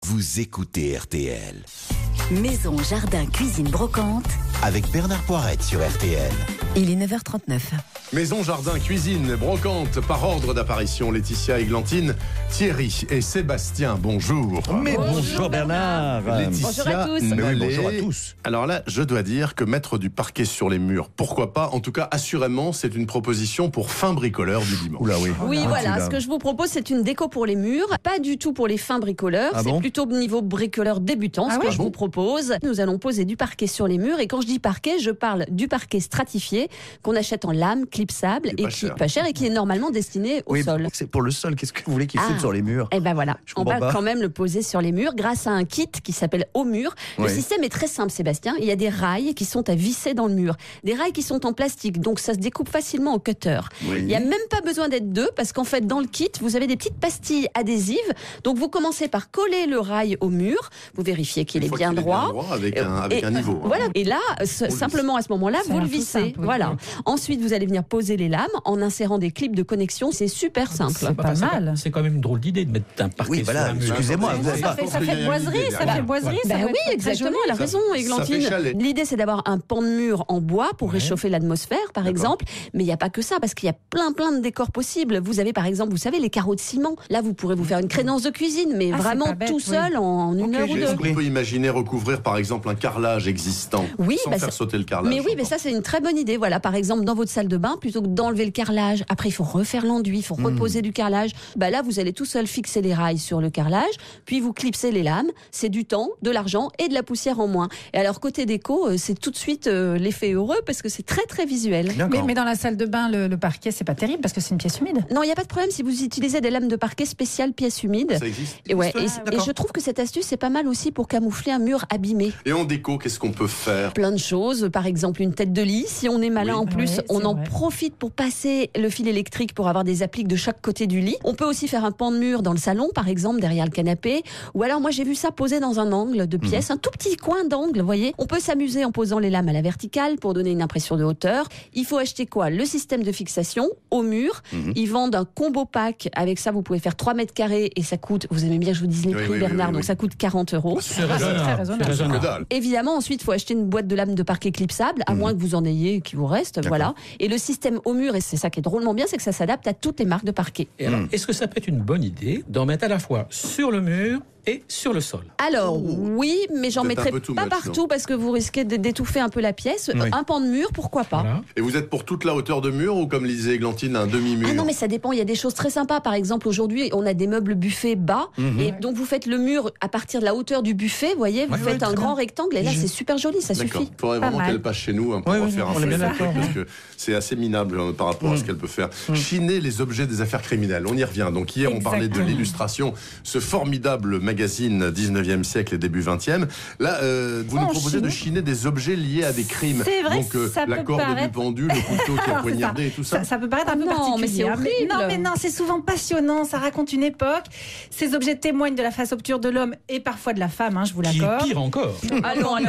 vous écoutez RTL. Maison, jardin, cuisine, brocante. Avec Bernard Poirette sur RTL. Il est 9h39. Maison, jardin, cuisine, brocante, par ordre d'apparition, Laetitia, Églantine, Thierry et Sébastien, bonjour. Mais bonjour Bernard. Laetitia, Bonjour à tous. Bonjour à tous. Alors là, je dois dire que mettre du parquet sur les murs, pourquoi pas? En tout cas, assurément, c'est une proposition pour fin bricoleur du dimanche. Oula oui. Oui, voilà, ce que je vous propose, c'est une déco pour les murs, pas du tout pour les fins bricoleurs, Ah c'est bon plutôt niveau bricoleur débutant, ce que je vous propose. Nous allons poser du parquet sur les murs, et quand je dis parquet, je parle du parquet stratifié qu'on achète en lame, clipsable, et qui est pas cher et qui est normalement destiné au sol. C'est pour le sol. Qu'est-ce que vous voulez qu'il foute sur les murs? Et ben voilà, on va comprends pas. quand même le poser sur les murs grâce à un kit qui s'appelle Au Mur. Le Oui. système est très simple, Sébastien. Il y a des rails qui sont à visser dans le mur, des rails qui sont en plastique, donc ça se découpe facilement au cutter. Oui. Il n'y a même pas besoin d'être deux, parce qu'en fait, dans le kit, vous avez des petites pastilles adhésives. Donc vous commencez par coller le rail au mur, vous vérifiez qu'il est bien droit. Avec un niveau. Voilà. Et là, simplement à ce moment-là, vous le vissez. Voilà. Ensuite, vous allez venir poser les lames en insérant des clips de connexion. C'est super simple. C'est pas mal. C'est quand même une drôle d'idée de mettre un parquet Oui, sur voilà, un mur. excusez-moi. vous avez Ça pas- fait boiserie, ça fait boiserie. ça Oui, exactement, elle a raison, Églantine. fait chalet. L'idée, c'est d'avoir un pan de mur en bois pour réchauffer l'atmosphère, par exemple. Mais il n'y a pas que ça, parce qu'il y a plein de décors possibles. Vous avez, par exemple, vous savez, les carreaux de ciment. Là, vous pourrez vous faire une crédence de cuisine, mais vraiment tout seul en une heure ou Est-ce deux. qu'on peut imaginer recouvrir, par exemple, un carrelage existant Oui, sans bah, faire c'est- sauter le carrelage? Mais oui, mais ça c'est une très bonne idée. Voilà, par exemple dans votre salle de bain, plutôt que d'enlever le carrelage, après il faut refaire l'enduit, il faut reposer du carrelage. Bah là, vous allez tout seul fixer les rails sur le carrelage, puis vous clipsez les lames. C'est du temps, de l'argent et de la poussière en moins. Et alors côté déco, c'est tout de suite l'effet heureux parce que c'est très visuel. D'accord. Mais dans la salle de bain, le parquet, c'est pas terrible parce que c'est une pièce humide. Non, il n'y a pas de problème si vous utilisez des lames de parquet spéciales pièces humides. Ça existe? Et, ouais, et D'accord. je trouve que cette astuce c'est pas mal aussi pour camoufler un mur abîmé. Et en déco, qu'est-ce qu'on peut faire? Plein de choses, par exemple une tête de lit. Si on est malin Oui. en plus, Oui, on c'est en vrai. profite pour passer le fil électrique pour avoir des appliques de chaque côté du lit. On peut aussi faire un pan de mur dans le salon, par exemple, derrière le canapé. Ou alors, moi, j'ai vu ça posé dans un angle de pièce, un tout petit coin d'angle, vous voyez. On peut s'amuser en posant les lames à la verticale pour donner une impression de hauteur. Il faut acheter quoi? Le système de fixation au mur. Ils vendent un combo pack. Avec ça, vous pouvez faire 3 mètres carrés et ça coûte, vous aimez bien que je vous dise les Oui, prix, oui, Bernard, oui, donc oui. ça coûte 40 €. C'est raisonnable. très raisonnable. C'est raisonnable. Que dalle. Évidemment, ensuite, il faut acheter une boîte de lames de parquet clipsable, à moins que vous en ayez qui vous reste. Voilà. Et le système au mur, et c'est ça qui est drôlement bien, c'est que ça s'adapte à toutes les marques de parquet. Et alors, est-ce que ça peut être une bonne idée d'en mettre à la fois sur le mur et sur le sol? Alors, oui, mais j'en Peut-être un mettrai peu too pas much, partout non? parce que vous risquez d'étouffer un peu la pièce. Oui. Un pan de mur, pourquoi pas? Voilà. Et vous êtes pour toute la hauteur de mur ou, comme le disait Églantine, un demi-mur? Ah non, mais ça dépend. Il y a des choses très sympas. Par exemple, aujourd'hui, on a des meubles buffets bas. Et donc, vous faites le mur à partir de la hauteur du buffet. Vous voyez, vous Ouais, faites ouais, un très grand bien. rectangle. Et là, c'est super joli. Ça D'accord. suffit. Il faudrait Pas vraiment mal. qu'elle passe chez nous pour Oui, oui, faire on un est bien truc, d'accord. parce que c'est assez minable par rapport à ce qu'elle peut faire. Chiner les objets des affaires criminelles. On y revient. Donc hier, on parlait de Exactement. l'illustration, ce formidable magazine 19e siècle et début 20e. Là, vous nous On proposez de chine. chiner des objets liés à des crimes. C'est vrai, Donc ça la peut corde du paraître- pendu, le couteau qui a Alors, c'est poignardé et tout ça. Ça peut paraître un peu Non, particulier. mais c'est hein, horrible. non, c'est souvent passionnant. Ça raconte une époque. Ces objets témoignent de la face obscure de l'homme et parfois de la femme, je vous Qui est l'accorde. pire encore.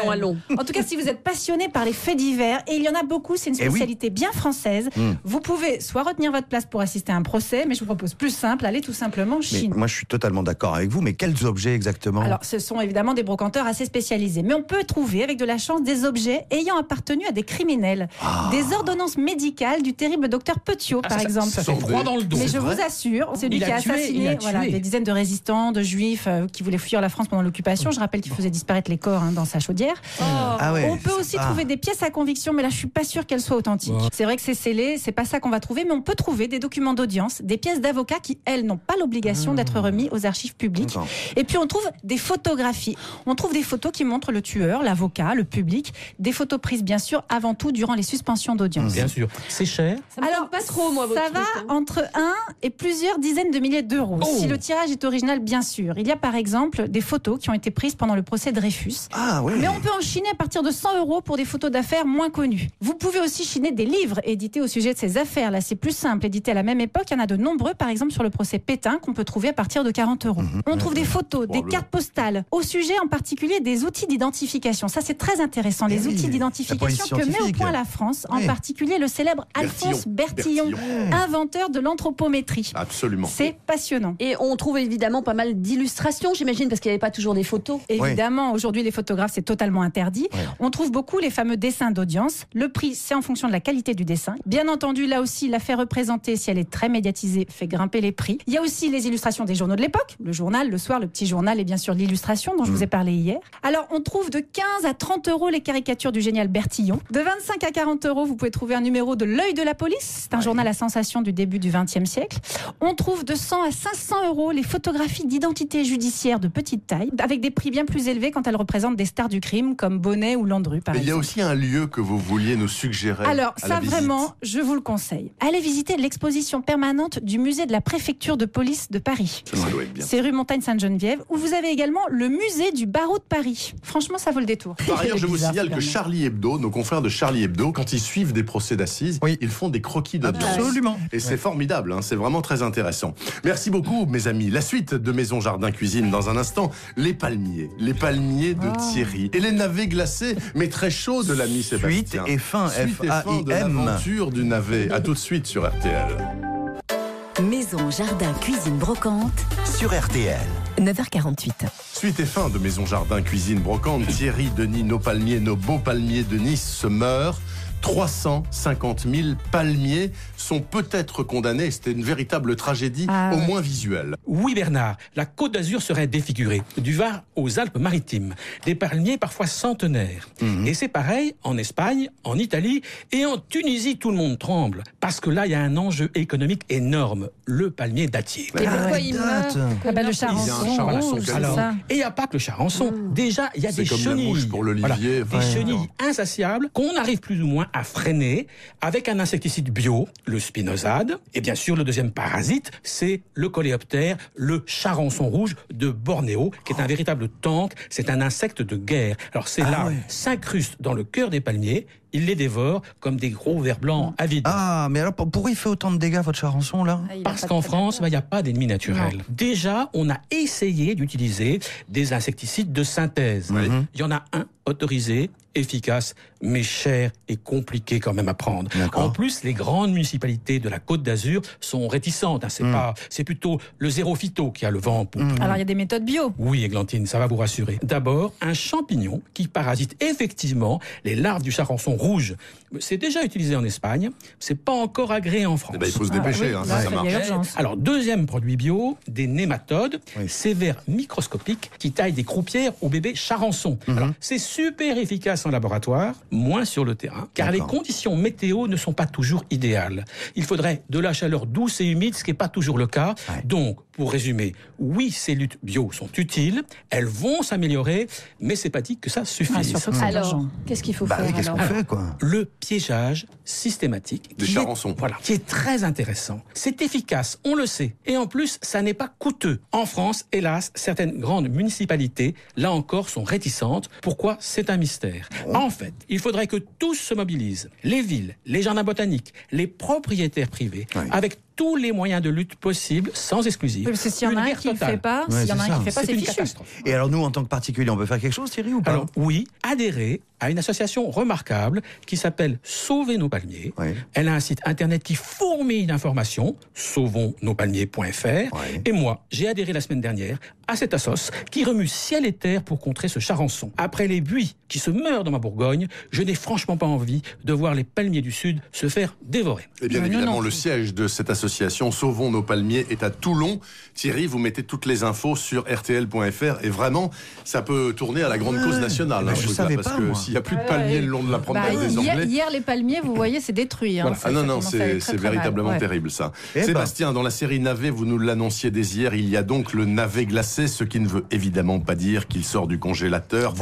Allons. En tout cas, si vous êtes passionné par les faits divers, et il y en a beaucoup, c'est une Eh oui. spécialité bien française, vous pouvez soit retenir votre place pour assister à un procès, mais je vous propose plus simple, allez tout simplement Mais chiner. moi, je suis totalement d'accord avec vous. Mais quels objets exactement? Alors, ce sont évidemment des brocanteurs assez spécialisés, mais on peut trouver, avec de la chance, des objets ayant appartenu à des criminels. Des ordonnances médicales du terrible docteur Petiot, par exemple. Ça fait froid dans le dos. Mais je vous assure, c'est lui Il qui a a tué, assassiné il a tué. des dizaines de résistants, de juifs qui voulaient fuir la France pendant l'occupation. Je rappelle qu'il faisait disparaître les corps dans sa chaudière. Ah ouais, On peut c'est aussi ça. trouver des pièces à conviction, mais là, je suis pas sûre qu'elles soient authentiques. Ouais. C'est vrai que c'est scellé, c'est pas ça qu'on va trouver, mais on peut trouver des documents d'audience, des pièces d'avocats qui, elles, n'ont pas l'obligation d'être remis aux archives publiques. D'accord. Et puis, on trouve des photographies. On trouve des photos qui montrent le tueur, l'avocat, le public. Des photos prises, bien sûr, avant tout, durant les suspensions d'audience. Bien sûr. C'est cher. Ça me tente pas trop, moi, votre ça va truc, hein. entre 1 et plusieurs dizaines de milliers d'euros. Oh. Si le tirage est original, bien sûr. Il y a par exemple des photos qui ont été prises pendant le procès Dreyfus. Ah ouais. Mais on peut en chiner à partir de 100 € pour des photos d'affaires moins connues. Vous pouvez aussi chiner des livres édités au sujet de ces affaires. Là, c'est plus simple. Édités à la même époque, il y en a de nombreux, par exemple sur le procès Pétain, qu'on peut trouver à partir de 40 €. On trouve des photos photos, des cartes postales, au sujet en particulier des outils d'identification. Ça, c'est très intéressant, les outils d'identification que met au point la France, en particulier le célèbre Alphonse Bertillon, inventeur de l'anthropométrie. Absolument. C'est passionnant. Et on trouve évidemment pas mal d'illustrations, j'imagine, parce qu'il n'y avait pas toujours des photos. Évidemment, aujourd'hui, les photographes, c'est totalement interdit. On trouve beaucoup les fameux dessins d'audience. Le prix, c'est en fonction de la qualité du dessin. Bien entendu, là aussi, la faire représenter, si elle est très médiatisée, fait grimper les prix. Il y a aussi les illustrations des journaux de l'époque, le journal, le soir, le petit journal et bien sûr l'illustration dont je vous ai parlé hier. Alors, on trouve de 15 à 30 euros les caricatures du génial Bertillon. De 25 à 40 euros, vous pouvez trouver un numéro de L'Œil de la police. C'est un journal à sensation du début du XXe siècle. On trouve de 100 à 500 euros les photographies d'identité judiciaire de petite taille, avec des prix bien plus élevés quand elles représentent des stars du crime comme Bonnet ou Landru, par exemple. Il y a aussi un lieu que vous vouliez nous suggérer. Alors, ça vraiment, je vous le conseille. Allez visiter l'exposition permanente du musée de la préfecture de police de Paris. Ça doit être bien. C'est rue Montagne-Sainte-Geneviève, où vous avez également le musée du barreau de Paris. Franchement, ça vaut le détour. Par ailleurs, je vous signale que Charlie Hebdo, nos confrères de Charlie Hebdo, quand ils suivent des procès d'assises, ils font des croquis d'audience. Absolument. Et c'est formidable, c'est vraiment très intéressant. Merci beaucoup, mes amis. La suite de Maison Jardin Cuisine dans un instant. Les palmiers de Thierry. Et les navets glacés, mais très chauds de l'ami Sébastien. Suite et fin, F-A-I-M. De l'aventure du navet. À tout de suite sur RTL. Maison, jardin, cuisine, brocante. Sur RTL. 9h48. Suite et fin de Maison Jardin Cuisine Brocante. Thierry Denis, nos beaux palmiers de Nice se meurent. 350 000 palmiers sont peut-être condamnés. C'était une véritable tragédie, au moins visuelle. Oui Bernard, la Côte d'Azur serait défigurée. Du Var aux Alpes-Maritimes. Des palmiers parfois centenaires. Et c'est pareil en Espagne, en Italie et en Tunisie, tout le monde tremble. Parce que là, il y a un enjeu économique énorme. Le palmier dattier. Et pourquoi il meurt? Le charançon. Et il n'y a pas que le charançon. Déjà, il y a des comme chenilles. la mouche pour l'olivier. Des chenilles insatiables qu'on arrive plus ou moins à freiner avec un insecticide bio, le spinosade. Et bien sûr, le deuxième parasite, c'est le coléoptère, le charançon rouge de Bornéo, qui est un véritable tank. C'est un insecte de guerre. Alors ces larves s'incrustent dans le cœur des palmiers. Il les dévore comme des gros vers blancs avides. Ah, mais alors pourquoi il fait autant de dégâts, votre charançon, là? Parce qu'en France, il n'y a pas d'ennemis naturels. Déjà, on a essayé d'utiliser des insecticides de synthèse. Il y en a un autorisé, efficace, mais cher et compliqué quand même à prendre. En plus, les grandes municipalités de la Côte d'Azur sont réticentes. C'est plutôt le zéro phyto qui a le vent en poupe. Alors, il y a des méthodes bio. Oui, Églantine, ça va vous rassurer. D'abord, un champignon qui parasite effectivement les larves du charançon rouge. C'est déjà utilisé en Espagne. C'est pas encore agréé en France. Il faut se dépêcher, ça marche. Alors, deuxième produit bio, des nématodes, ces vers microscopiques qui taillent des croupières au bébé charançon. Alors, c'est super efficace en laboratoire, moins sur le terrain, car les conditions météo ne sont pas toujours idéales. Il faudrait de la chaleur douce et humide, ce qui n'est pas toujours le cas. Donc, pour résumer, oui, ces luttes bio sont utiles, elles vont s'améliorer, mais c'est pas dit que ça suffise. Alors, qu'est-ce qu'il faut faire? Qu'est-ce qu'on fait, quoi? Le piégeage systématique des charançons. Qui est très intéressant. C'est efficace, on le sait. Et en plus, ça n'est pas coûteux. En France, hélas, certaines grandes municipalités, là encore, sont réticentes. Pourquoi? C'est un mystère. En fait, il faudrait que tous se mobilisent. Les villes, les jardins botaniques, les propriétaires privés, avec tous les moyens de lutte possibles, sans exclusive. Parce que s'il y en a un qui ne le fait pas, c'est une fichu. catastrophe. Et alors nous, en tant que particulier, on peut faire quelque chose, Thierry, ou pas? Alors oui, adhérer à une association remarquable qui s'appelle Sauver nos palmiers. Elle a un site internet qui fourmille d'informations, sauvonsnospalmiers.fr. Et moi, j'ai adhéré la semaine dernière à cette assoce qui remue ciel et terre pour contrer ce charançon. Après les buis qui se meurent dans ma Bourgogne, je n'ai franchement pas envie de voir les palmiers du Sud se faire dévorer. Et bien évidemment, le siège de cette association Sauvons nos palmiers est à Toulon. Thierry, vous mettez toutes les infos sur rtl.fr et vraiment, ça peut tourner à la grande cause nationale. Je savais parce pas, que moi. s'il n'y a plus de palmiers le long de la promenade des Anglais... Hier, les palmiers, vous voyez, c'est détruit. C'est véritablement terrible, ça. Sébastien, dans la série Navet, vous nous l'annonciez dès hier, il y a donc le navet glacé, ce qui ne veut évidemment pas dire qu'il sort du congélateur.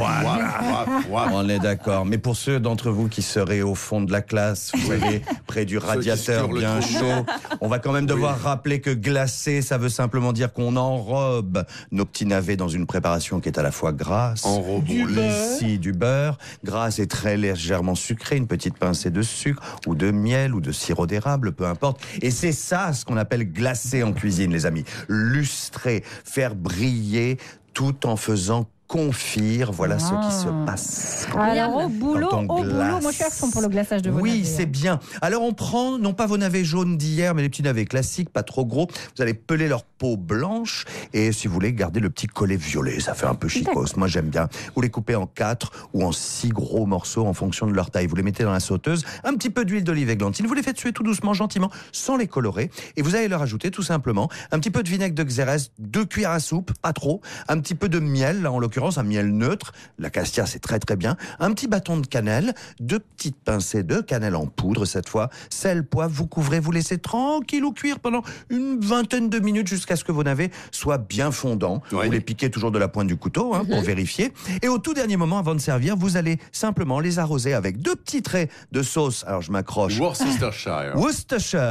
On est d'accord. Mais pour ceux d'entre vous qui seraient au fond de la classe, vous savez, près du radiateur bien chaud, on va va quand même devoir rappeler que glacer, ça veut simplement dire qu'on enrobe nos petits navets dans une préparation qui est à la fois grasse, ici du beurre, grasse et très légèrement sucrée, une petite pincée de sucre ou de miel ou de sirop d'érable, peu importe. Et c'est ça ce qu'on appelle glacer en cuisine, les amis. Lustrer, faire briller tout en faisant confire, voilà ce qui se passe. Alors au boulot, moi je suis à fond pour le glaçage de vos navets. Oui, c'est bien. Alors on prend, non pas vos navets jaunes d'hier, mais les petits navets classiques, pas trop gros. Vous allez peler leur peau blanche et si vous voulez, garder le petit collet violet. Ça fait un peu chicos, moi j'aime bien. Vous les coupez en 4 ou en 6 gros morceaux en fonction de leur taille. Vous les mettez dans la sauteuse, un petit peu d'huile d'olive églantine. Vous les faites suer tout doucement, gentiment, sans les colorer. Et vous allez leur ajouter tout simplement un petit peu de vinaigre de Xérès, 2 cuillères à soupe, pas trop. Un petit peu de miel, là en l'occurrence un miel neutre, la cassia c'est très très bien, un petit bâton de cannelle, 2 petites pincées de cannelle en poudre cette fois, sel, poivre, vous couvrez, vous laissez tranquille ou cuire pendant une vingtaine de minutes jusqu'à ce que vos navets soient bien fondants. Vous les piquez toujours de la pointe du couteau pour vérifier. Et au tout dernier moment avant de servir, vous allez simplement les arroser avec 2 petits traits de sauce. Alors je m'accroche. Worcestershire. Worcestershire.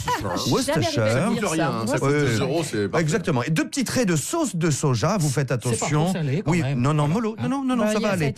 Ça coûte rien, ça coûte 2 €, c'est parfait. Exactement. Et 2 petits traits de sauce de soja, vous faites attention. C'est pas trop salé, quand même. Non, mollo. Non, ça va aller.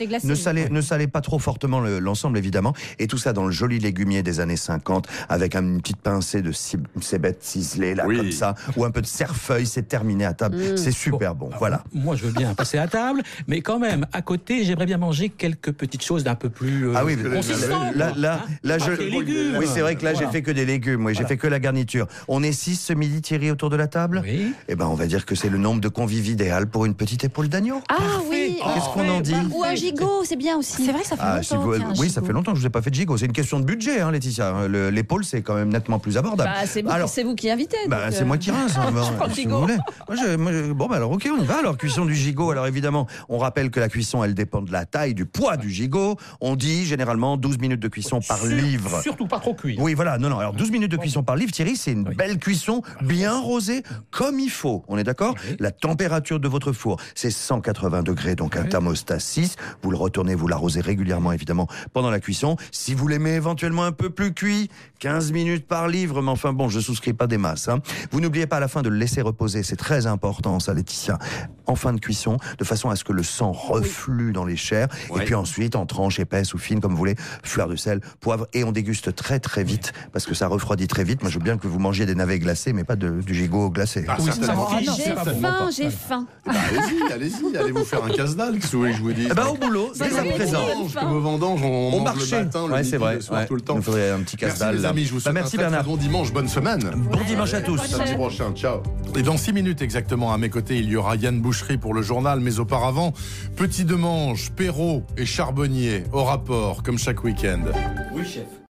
Ne salez pas trop fortement l'ensemble, évidemment. Et tout ça dans le joli légumier des années 50, avec une petite pincée de cébette ciselée, là, comme ça, ou un peu de cerfeuil, c'est terminé à table. C'est super bon. Voilà. Moi, je veux bien passer à table, mais quand même, à côté, j'aimerais bien manger quelques petites choses d'un peu plus consistantes. Oui, c'est vrai que là, j'ai fait que des légumes. Oui, j'ai fait que la garniture. On est 6 ce midi, Thierry, autour de la table. Oui. Eh ben, on va dire que c'est le nombre de convives idéal pour une petite épaule d'agneau. Ah oui. Qu'est-ce qu'on en dit? Ou un gigot, c'est bien aussi. C'est vrai que ça fait longtemps. Oui, ça fait longtemps que je vous ai pas fait de gigot. C'est une question de budget, Laetitia. L'épaule, c'est quand même nettement plus abordable. C'est vous qui invitez. C'est moi qui rince. Si vous voulez. Alors ok, on y va. Alors cuisson du gigot. Alors évidemment, on rappelle que la cuisson, elle dépend de la taille, du poids du gigot. On dit généralement 12 minutes de cuisson par livre. Surtout pas trop cuit. Oui, voilà. Non. Alors 12 minutes de cuisson par livre, Thierry, c'est une belle cuisson, bien rosée, comme il faut. On est d'accord? La température de votre four, c'est 180 degrés, donc un thermostat 6. Vous le retournez, vous l'arrosez régulièrement, évidemment, pendant la cuisson. Si vous l'aimez éventuellement un peu plus cuit, 15 minutes par livre, mais enfin bon, je souscris pas des masses. Vous n'oubliez pas à la fin de le laisser reposer, c'est très important ça, Laetitia, en fin de cuisson, de façon à ce que le sang reflue dans les chairs, et puis ensuite, en tranches épaisses ou fines, comme vous voulez, fleur de sel, poivre, et on déguste très très vite, parce que ça refroidit très vite. Moi, je veux bien que vous mangiez des navets glacés, mais pas du gigot glacé. J'ai faim. Allez-y, allez vous faire un casse-dalle, qu'est-ce que vous voulez que je vous dise? Au boulot, c'est ça présent. Que vos vendanges, on mange le matin, le midi, c'est vrai, le soir, tout le temps. Il nous faudrait un petit casse-dalle. Merci les amis, je vous souhaite un très bon dimanche, bonne semaine. Bon dimanche à tous. Samedi prochain, ciao. Et dans 6 minutes exactement, à mes côtés, il y aura Yann Boucherie pour le journal, mais auparavant, Petit Demange, Perrault et Charbonnier au rapport, comme chaque week-end. Oui, chef.